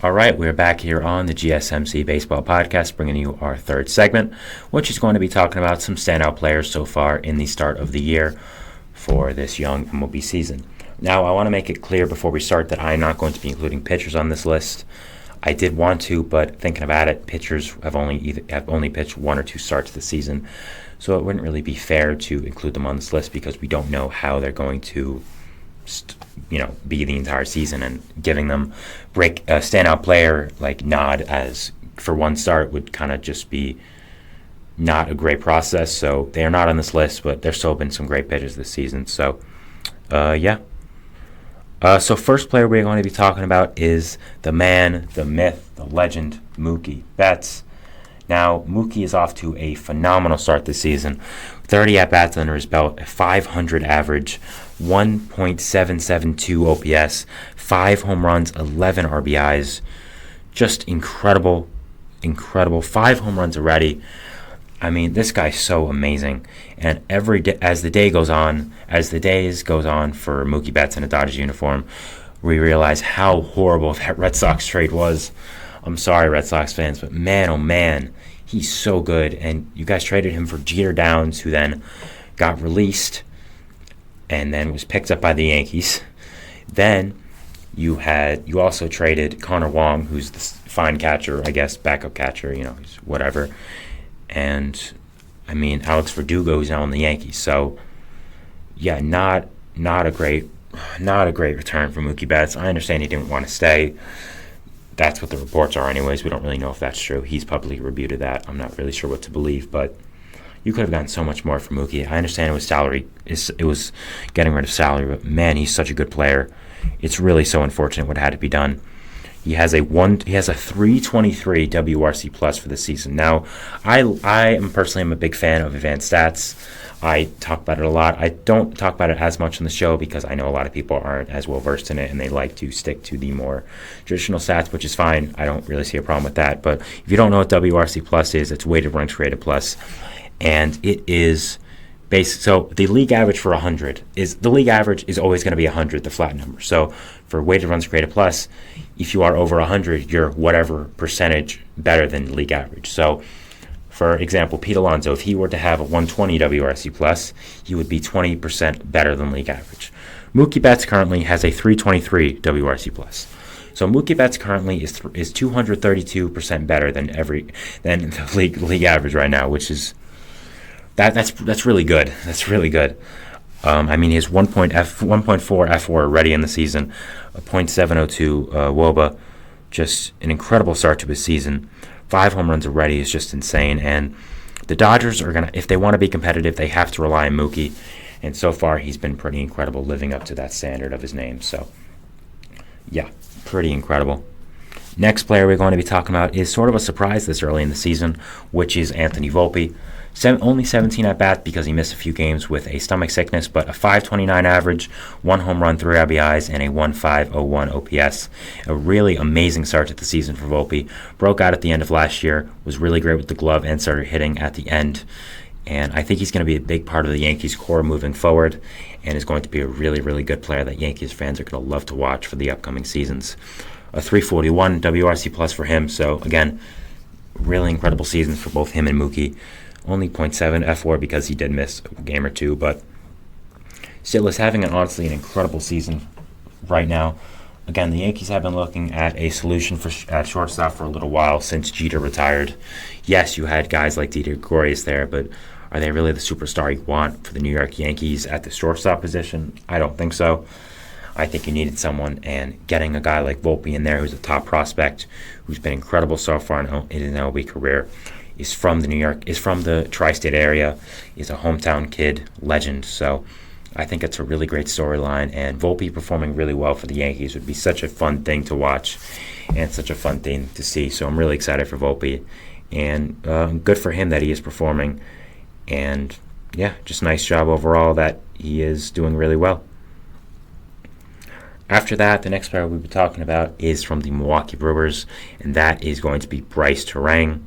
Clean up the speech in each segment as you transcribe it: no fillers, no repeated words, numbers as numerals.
All right, we're back here on the GSMC Baseball Podcast, bringing you our third segment, which is going to be talking about some standout players so far in the start of the year for this young MLB season. Now, I want to make it clear before we start that I'm not going to be including pitchers on this list. I did want to, but thinking about it, pitchers have only pitched one or two starts this season, so it wouldn't really be fair to include them on this list because we don't know how they're going to be the entire season, and giving them a standout player like nod as for one start would kind of just be not a great process. So they are not on this list, but there's still been some great pitchers this season. So so first player we're going to be talking about is the man, the myth, the legend, Mookie Betts. Now, Mookie is off to a phenomenal start this season. 30 at-bats under his belt, a 500 average, 1.772 OPS, 5 home runs, 11 RBIs. Just incredible. 5 home runs already. I mean, this guy's so amazing. And every day, as the days goes on for Mookie Betts in a Dodgers uniform, we realize how horrible that Red Sox trade was. I'm sorry, Red Sox fans, but man, oh man, he's so good. And you guys traded him for Jeter Downs, who then got released and then was picked up by the Yankees. Then you also traded Connor Wong, who's the fine catcher, I guess, backup catcher, he's whatever. And I mean, Alex Verdugo is now in the Yankees. So yeah, not a great return for Mookie Betts. I understand he didn't want to stay. That's what the reports are anyways. We don't really know if that's true. He's publicly rebuted that. I'm not really sure what to believe, but you could have gotten so much more from Mookie. I understand it was salary. It was getting rid of salary, but man, he's such a good player. It's really so unfortunate what had to be done. He has a 323 WRC plus for the season. Now, I am personally a big fan of advanced stats. I talk about it a lot. I don't talk about it as much on the show because I know a lot of people aren't as well versed in it and they like to stick to the more traditional stats, which is fine. I don't really see a problem with that. But if you don't know what WRC plus is, it's weighted runs created plus, and it is based. So the league average for 100 is always going to be 100, the flat number. So for weighted runs created plus, if you are over 100, you're whatever percentage better than the league average. So, for example, Pete Alonso, if he were to have a 120 WRC plus, he would be 20% better than league average. Mookie Betts currently has a 323 WRC plus. So Mookie Betts currently is 232% better than the league average right now, which is that's really good. That's really good. I mean, he has 1.4 F4 already in the season, a .702 WOBA, just an incredible start to his season. 5 home runs already is just insane, and the Dodgers are if they want to be competitive, they have to rely on Mookie, and so far he's been pretty incredible, living up to that standard of his name. So, yeah, pretty incredible. Next player we're going to be talking about is sort of a surprise this early in the season, which is Anthony Volpe. Only 17 at-bats because he missed a few games with a stomach sickness, but a 529 average, 1 home run, 3 RBIs, and a 1.501 OPS. A really amazing start to the season for Volpe. Broke out at the end of last year, was really great with the glove, and started hitting at the end. And I think he's going to be a big part of the Yankees core moving forward, and is going to be a really, really good player that Yankees fans are going to love to watch for the upcoming seasons. A 341 WRC plus for him, so again, really incredible seasons for both him and Mookie. Only .7 F4 because he did miss a game or two, but still is having honestly an incredible season right now. Again, the Yankees have been looking at a solution at shortstop for a little while since Jeter retired. Yes, you had guys like Didi Gregorius there, but are they really the superstar you want for the New York Yankees at the shortstop position? I don't think so. I think you needed someone, and getting a guy like Volpe in there who's a top prospect, who's been incredible so far in his MLB career, is from the tri-state area, is a hometown kid, legend. So I think it's a really great storyline, and Volpe performing really well for the Yankees would be such a fun thing to watch and such a fun thing to see. So I'm really excited for Volpe, and good for him that he is performing, and yeah, just nice job overall that he is doing really well. After that, the next player we'll be talking about is from the Milwaukee Brewers, and that is going to be Bryce Turang.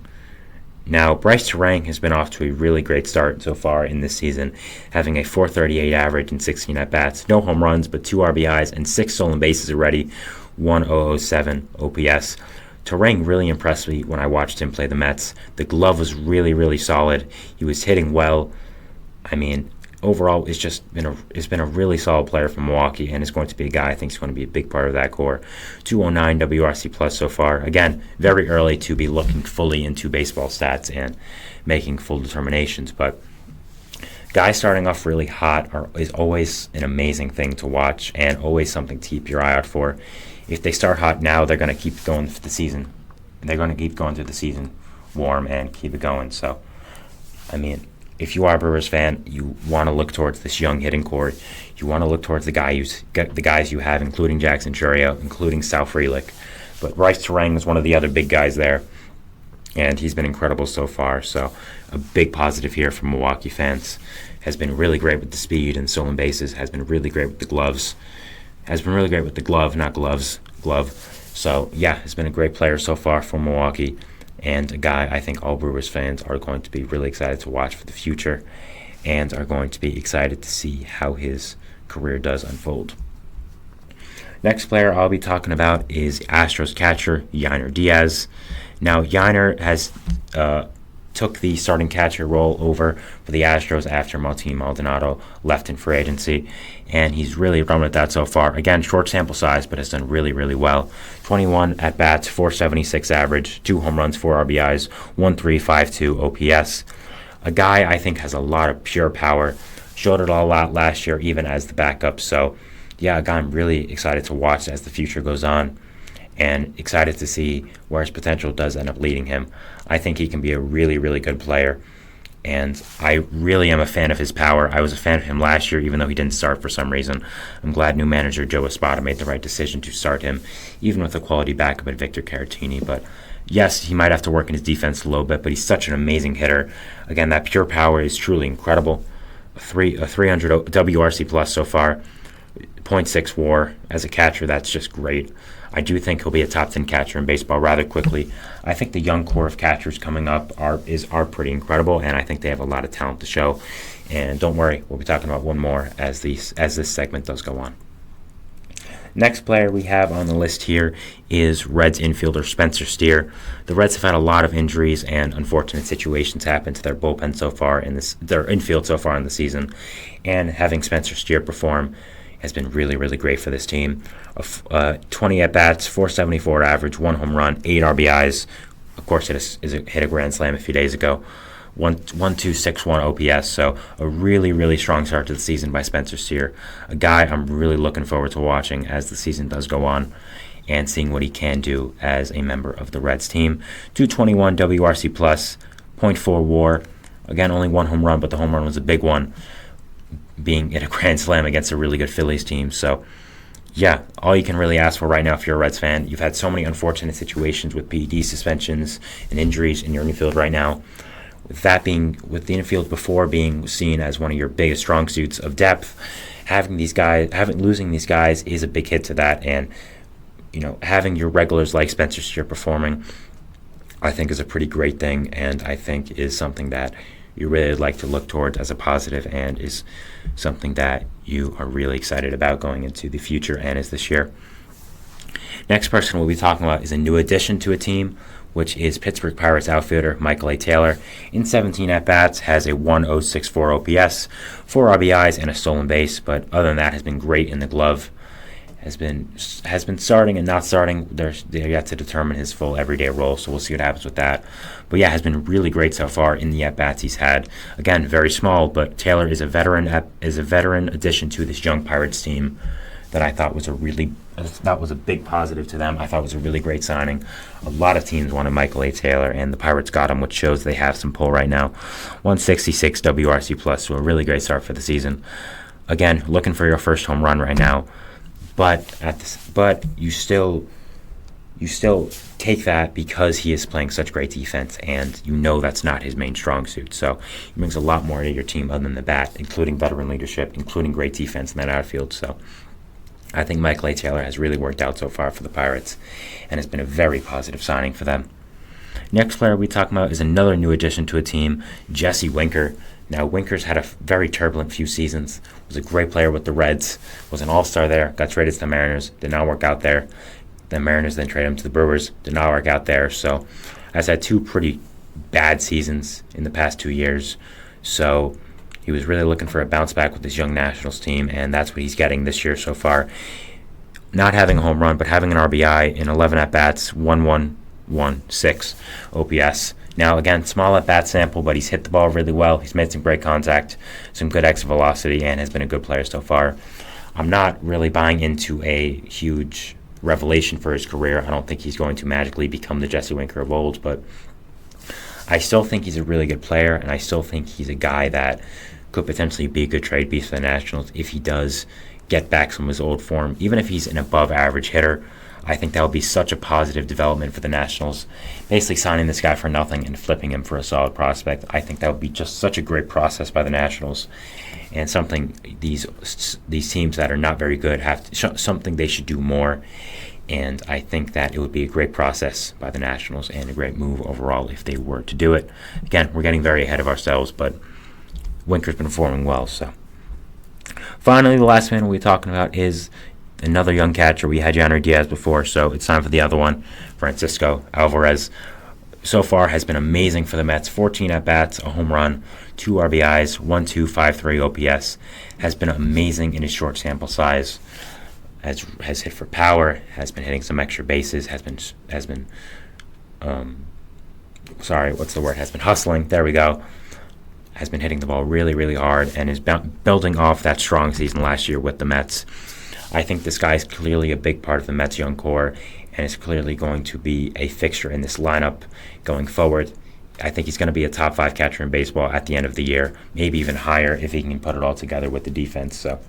Now, Bryce Turang has been off to a really great start so far in this season, having a .438 average and 16 at-bats, no home runs, but 2 RBIs and 6 stolen bases already, 1007 OPS. Terang really impressed me when I watched him play the Mets. The glove was really, really solid. He was hitting well. I mean, overall, it's been a really solid player for Milwaukee, and is going to be a guy I think is going to be a big part of that core. 209 WRC plus so far. Again, very early to be looking fully into baseball stats and making full determinations, but guys starting off really hot is always an amazing thing to watch and always something to keep your eye out for. If they start hot now, they're going to keep going through the season. They're going to keep going through the season warm and keep it going. So, I mean, if you are a Brewers fan, you want to look towards this young hitting core. You want to look towards the guys you have, including Jackson Chourio, including Sal Frelick. But Bryce Terang is one of the other big guys there, and he's been incredible so far. So a big positive here from Milwaukee fans. Has been really great with the speed and stolen bases. Has been really great with the gloves. Has been really great with the glove, not gloves. Glove. So, yeah, has been a great player so far for Milwaukee, and a guy I think all Brewers fans are going to be really excited to watch for the future and are going to be excited to see how his career does unfold. Next player I'll be talking about is Astros catcher Yainer Diaz. Now, Yainer has took the starting catcher role over for the Astros after Martin Maldonado left in free agency, and he's really run with that so far. Again, short sample size, but has done really, really well. 21 at-bats, 476 average, 2 home runs, 4 RBIs, 1.352 OPS. A guy I think has a lot of pure power. Showed it all out last year, even as the backup. So, yeah, a guy I'm really excited to watch as the future goes on, and excited to see where his potential does end up leading him. I think he can be a really, really good player, and I really am a fan of his power. I was a fan of him last year, even though he didn't start for some reason. I'm glad new manager Joe Espada made the right decision to start him, even with a quality backup at Victor Caratini. But yes, he might have to work in his defense a little bit, but he's such an amazing hitter. Again, that pure power is truly incredible. A 300 WRC plus so far, 0.6 WAR. As a catcher, that's just great. I do think he'll be a top 10 catcher in baseball rather quickly. I think the young core of catchers coming up are pretty incredible, and I think they have a lot of talent to show. And don't worry, we'll be talking about one more as this segment does go on. Next player we have on the list here is Reds infielder Spencer Steer. The Reds have had a lot of injuries and unfortunate situations happen to their bullpen so far their infield so far in the season, and having Spencer Steer perform has been really, really great for this team. 20 at-bats, 474 average, 1 home run, 8 RBIs. Of course, hit a grand slam a few days ago. 1.261 OPS, so a really, really strong start to the season by Spencer Steer. A guy I'm really looking forward to watching as the season does go on and seeing what he can do as a member of the Reds team. 221 WRC+, 0.4 WAR. Again, only 1 home run, but the home run was a big one, being in a grand slam against a really good Phillies team. So, yeah, all you can really ask for right now if you're a Reds fan. You've had so many unfortunate situations with PED suspensions and injuries in your infield right now. With the infield before being seen as one of your biggest strong suits of depth, losing these guys is a big hit to that. And, having your regulars like Spencer Steer performing, I think is a pretty great thing, and I think is something that you really like to look towards as a positive, and is something that you are really excited about going into the future and as this year. Next person we'll be talking about is a new addition to a team, which is Pittsburgh Pirates outfielder Michael A. Taylor. In 17 at-bats, has a 1.064 OPS, 4 RBIs, and a stolen base, but other than that has been great in the glove. Has been starting and not starting. They're yet to determine his full everyday role, so we'll see what happens with that. But yeah, has been really great so far in the at-bats he's had. Again, very small, but Taylor is a veteran addition to this young Pirates team that I thought was a big positive to them. I thought it was a really great signing. A lot of teams wanted Michael A. Taylor, and the Pirates got him, which shows they have some pull right now. 166 WRC plus, so a really great start for the season. Again, looking for your first home run right now. But you still take that because he is playing such great defense, and that's not his main strong suit. So he brings a lot more to your team other than the bat, including veteran leadership, including great defense in that outfield. So I think Michael A. Taylor has really worked out so far for the Pirates and has been a very positive signing for them. Next player we talk about is another new addition to a team, Jesse Winker. Now, Winker's had a very turbulent few seasons. Was a great player with the Reds. Was an all-star there. Got traded to the Mariners. Did not work out there. The Mariners then traded him to the Brewers. Did not work out there. So has had two pretty bad seasons in the past 2 years. So he was really looking for a bounce back with his young Nationals team, and that's what he's getting this year so far. Not having a home run, but having an RBI in 11 at-bats, 1.116 OPS. Now, again, small at-bat sample, but he's hit the ball really well. He's made some great contact, some good exit velocity, and has been a good player so far. I'm not really buying into a huge revelation for his career. I don't think he's going to magically become the Jesse Winker of old, but I still think he's a really good player, and I still think he's a guy that could potentially be a good trade piece for the Nationals if he does get back some of his old form. Even if he's an above-average hitter, I think that would be such a positive development for the Nationals. Basically signing this guy for nothing and flipping him for a solid prospect, I think that would be just such a great process by the Nationals, and something these teams that are not very good have to, something they should do more. And I think that it would be a great process by the Nationals and a great move overall if they were to do it. Again, we're getting very ahead of ourselves, but Winker's been performing well. So, finally, the last man we'll be talking about is another young catcher. We had Yainer Diaz before, so it's time for the other one, Francisco Alvarez. So far has been amazing for the Mets. 14 at-bats, a home run, 2 RBIs, 1.253 OPS. Has been amazing in his short sample size. Has hit for power, has been hitting some extra bases, has been hustling, there we go. Has been hitting the ball really, really hard and is building off that strong season last year with the Mets. I think this guy is clearly a big part of the Mets' young core and is clearly going to be a fixture in this lineup going forward. I think he's going to be a top 5 catcher in baseball at the end of the year, maybe even higher if he can put it all together with the defense. So,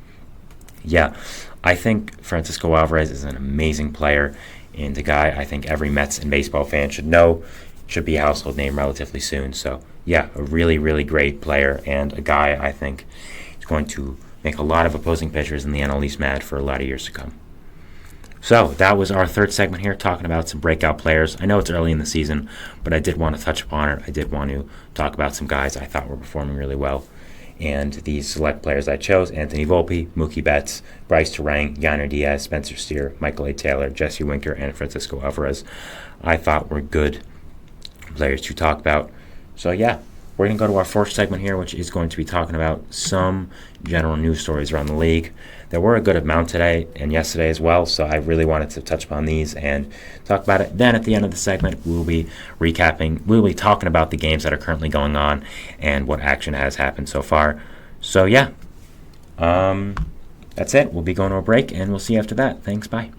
yeah, I think Francisco Alvarez is an amazing player and a guy I think every Mets and baseball fan should know, should be a household name relatively soon. So, yeah, a really, really great player and a guy I think is going to make a lot of opposing pitchers in the NL East mad for a lot of years to come. So that was our third segment here, talking about some breakout players. I know it's early in the season, but I did want to touch upon it. I did want to talk about some guys I thought were performing really well. And these select players I chose: Anthony Volpe, Mookie Betts, Bryce Terang, Yainer Diaz, Spencer Steer, Michael A. Taylor, Jesse Winker, and Francisco Alvarez, I thought were good players to talk about. So yeah, we're going to go to our fourth segment here, which is going to be talking about some general news stories around the league. There were a good amount today and yesterday as well, so I really wanted to touch upon these and talk about it. Then at the end of the segment, we'll be talking about the games that are currently going on and what action has happened so far. So yeah, that's it. We'll be going to a break, and we'll see you after that. Thanks, bye.